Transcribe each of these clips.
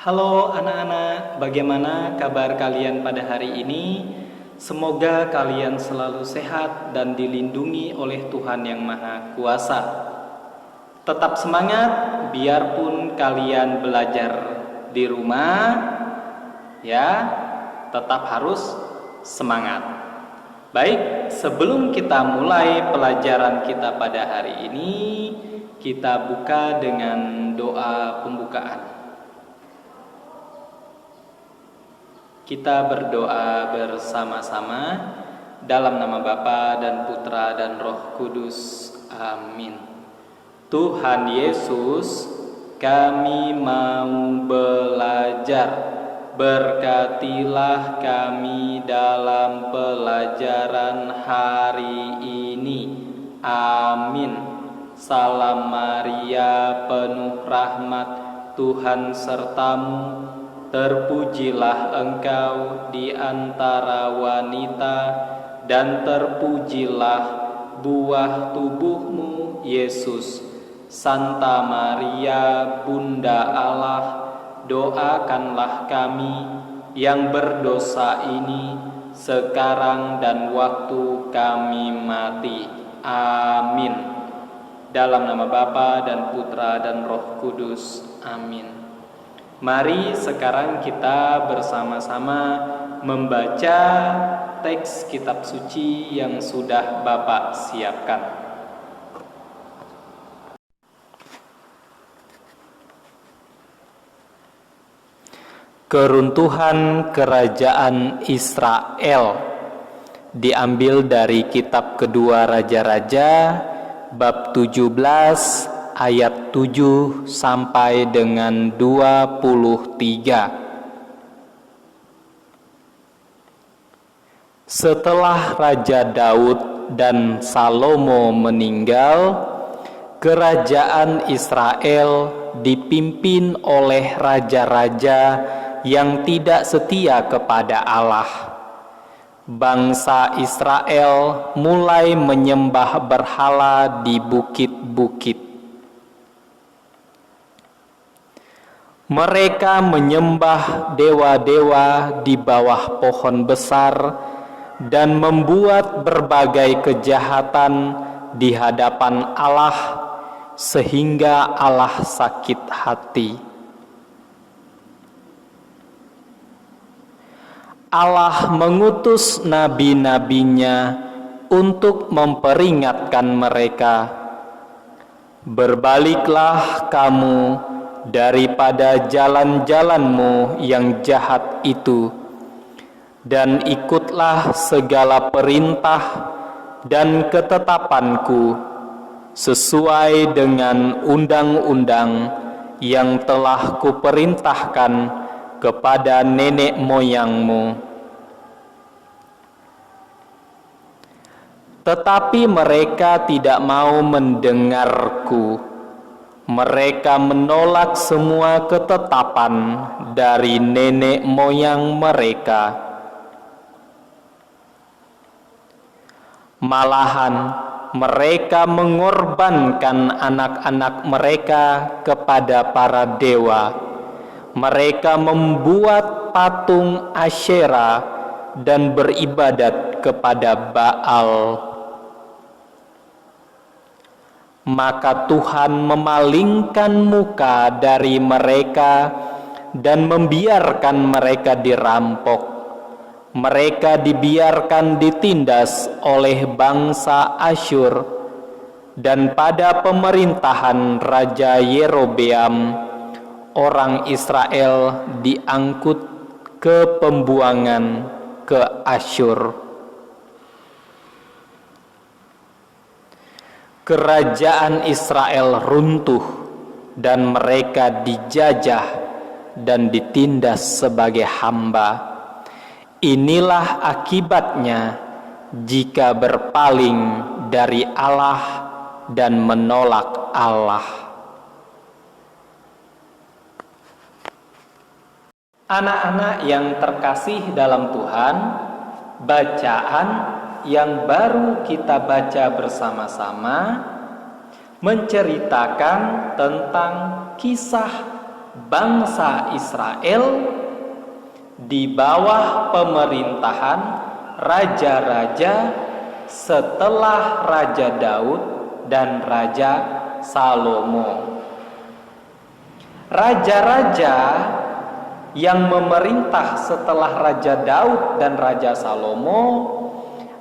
Halo anak-anak, bagaimana kabar kalian pada hari ini? Semoga kalian selalu sehat dan dilindungi oleh Tuhan Yang Maha Kuasa. Tetap semangat, biarpun kalian belajar di rumah, ya, tetap harus semangat. Baik, sebelum kita mulai pelajaran kita pada hari ini, kita buka dengan doa pembukaan. Kita berdoa bersama-sama dalam nama Bapa dan Putra dan Roh Kudus. Amin. Tuhan Yesus, kami mau belajar. Berkatilah kami dalam pelajaran hari ini. Amin. Salam Maria, penuh rahmat, Tuhan sertamu. Terpujilah engkau di antara wanita, dan terpujilah buah tubuhmu, Yesus. Santa Maria, Bunda Allah, doakanlah kami yang berdosa ini, sekarang dan waktu kami mati. Amin. Dalam nama Bapa dan Putra dan Roh Kudus. Amin. Mari sekarang kita bersama-sama membaca teks kitab suci yang sudah Bapak siapkan. Keruntuhan Kerajaan Israel diambil dari kitab Kedua Raja-Raja bab 17 ayat 7 sampai dengan 23. Setelah Raja Daud dan Salomo meninggal, kerajaan Israel dipimpin oleh raja-raja yang tidak setia kepada Allah. Bangsa Israel mulai menyembah berhala di bukit-bukit. Mereka menyembah dewa-dewa di bawah pohon besar dan membuat berbagai kejahatan di hadapan Allah sehingga Allah sakit hati. Allah mengutus nabi-nabinya untuk memperingatkan mereka, "Berbaliklah kamu daripada jalan-jalanmu yang jahat itu, dan ikutlah segala perintah dan ketetapanku sesuai dengan undang-undang yang telah kuperintahkan kepada nenek moyangmu." Tetapi mereka tidak mau mendengarku. Mereka menolak semua ketetapan dari nenek moyang mereka. Malahan mereka mengorbankan anak-anak mereka kepada para dewa. Mereka membuat patung Asyera dan beribadat kepada Baal. Maka Tuhan memalingkan muka dari mereka dan membiarkan mereka dirampok. Mereka dibiarkan ditindas oleh bangsa Asyur, dan pada pemerintahan Raja Yerobeam, orang Israel diangkut ke pembuangan ke Asyur. Kerajaan Israel runtuh dan mereka dijajah dan ditindas sebagai hamba. Inilah akibatnya jika berpaling dari Allah dan menolak Allah. Anak-anak yang terkasih dalam Tuhan, bacaan yang baru kita baca bersama-sama menceritakan tentang kisah bangsa Israel di bawah pemerintahan raja-raja setelah Raja Daud dan Raja Salomo. Raja-raja yang memerintah setelah Raja Daud dan Raja Salomo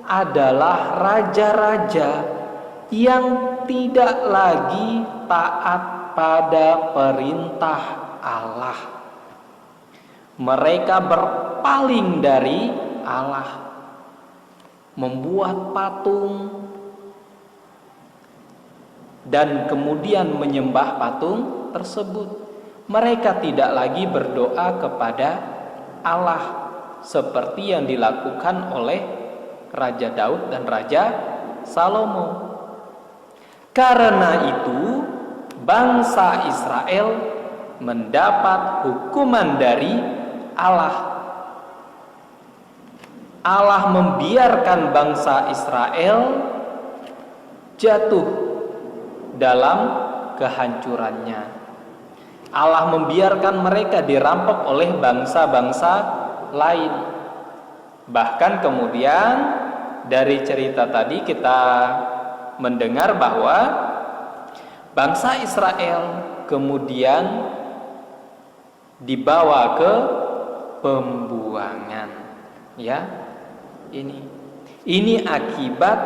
adalah raja-raja yang tidak lagi taat pada perintah Allah. Mereka berpaling dari Allah, membuat patung dan kemudian menyembah patung tersebut. Mereka tidak lagi berdoa kepada Allah seperti yang dilakukan oleh Raja Daud dan Raja Salomo. Karena itu, bangsa Israel mendapat hukuman dari Allah. Allah membiarkan bangsa Israel jatuh dalam kehancurannya. Allah membiarkan mereka dirampok oleh bangsa-bangsa lain. Bahkan kemudian dari cerita tadi kita mendengar bahwa bangsa Israel kemudian dibawa ke pembuangan. Ya, ini akibat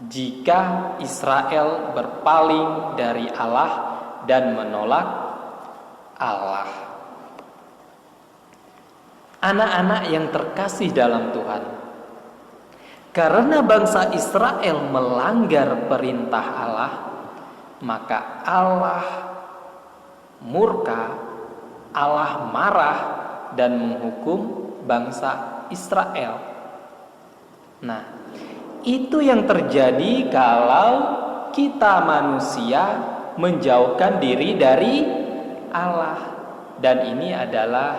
jika Israel berpaling dari Allah dan menolak Allah. Anak-anak yang terkasih dalam Tuhan, karena bangsa Israel melanggar perintah Allah, maka Allah murka, Allah marah dan menghukum bangsa Israel. Nah, itu yang terjadi kalau kita manusia menjauhkan diri dari Allah. Dan ini adalah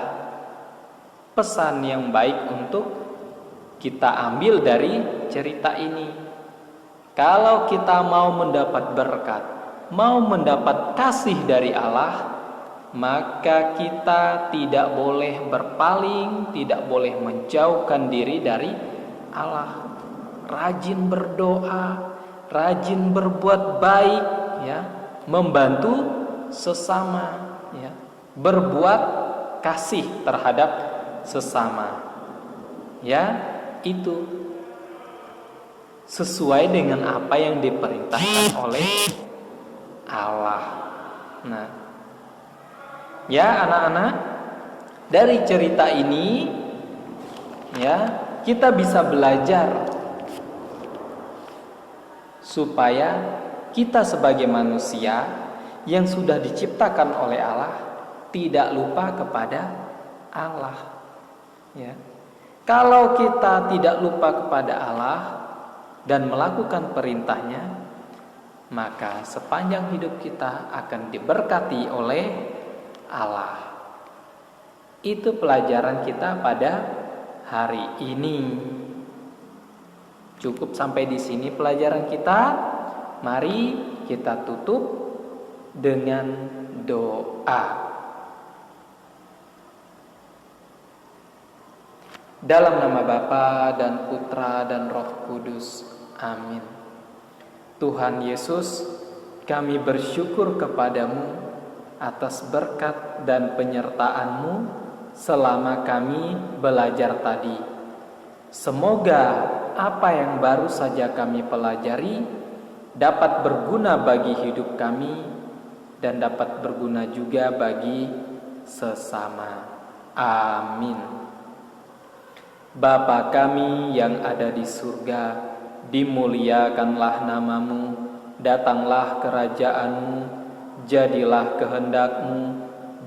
pesan yang baik untuk kita ambil dari cerita ini. Kalau kita mau mendapat berkat, mau mendapat kasih dari Allah, maka kita tidak boleh berpaling, tidak boleh menjauhkan diri dari Allah. Rajin berdoa, rajin berbuat baik, ya, membantu sesama, ya, berbuat kasih terhadap sesama, ya, itu sesuai dengan apa yang diperintahkan oleh Allah. Nah, ya anak-anak, dari cerita ini, ya, kita bisa belajar supaya kita sebagai manusia yang sudah diciptakan oleh Allah tidak lupa kepada Allah. Ya. Kalau kita tidak lupa kepada Allah dan melakukan perintahnya, maka sepanjang hidup kita akan diberkati oleh Allah. Itu pelajaran kita pada hari ini. Cukup sampai di sini pelajaran kita. Mari kita tutup dengan doa. Dalam nama Bapa dan Putra dan Roh Kudus. Amin. Tuhan Yesus, kami bersyukur kepadamu atas berkat dan penyertaan-Mu selama kami belajar tadi. Semoga apa yang baru saja kami pelajari dapat berguna bagi hidup kami dan dapat berguna juga bagi sesama. Amin. Bapa kami yang ada di surga, dimuliakanlah nama-Mu, datanglah kerajaan-Mu, jadilah kehendak-Mu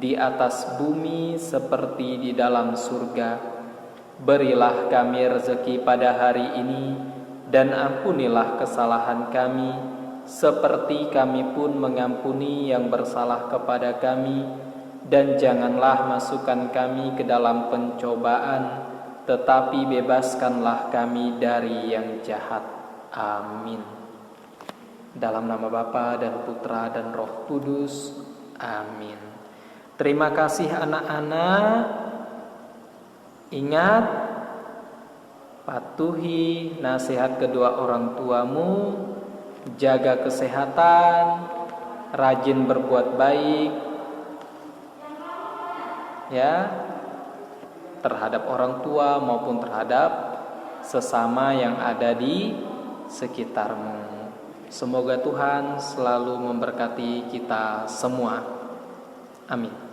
di atas bumi seperti di dalam surga. Berilah kami rezeki pada hari ini, dan ampunilah kesalahan kami, seperti kami pun mengampuni yang bersalah kepada kami. Dan janganlah masukkan kami ke dalam pencobaan, tetapi bebaskanlah kami dari yang jahat. Amin. Dalam nama Bapa dan Putra dan Roh Kudus. Amin. Terima kasih anak-anak. Ingat, patuhi nasihat kedua orang tuamu, jaga kesehatan, rajin berbuat baik ya, terhadap orang tua maupun terhadap sesama yang ada di sekitarmu. Semoga Tuhan selalu memberkati kita semua. Amin.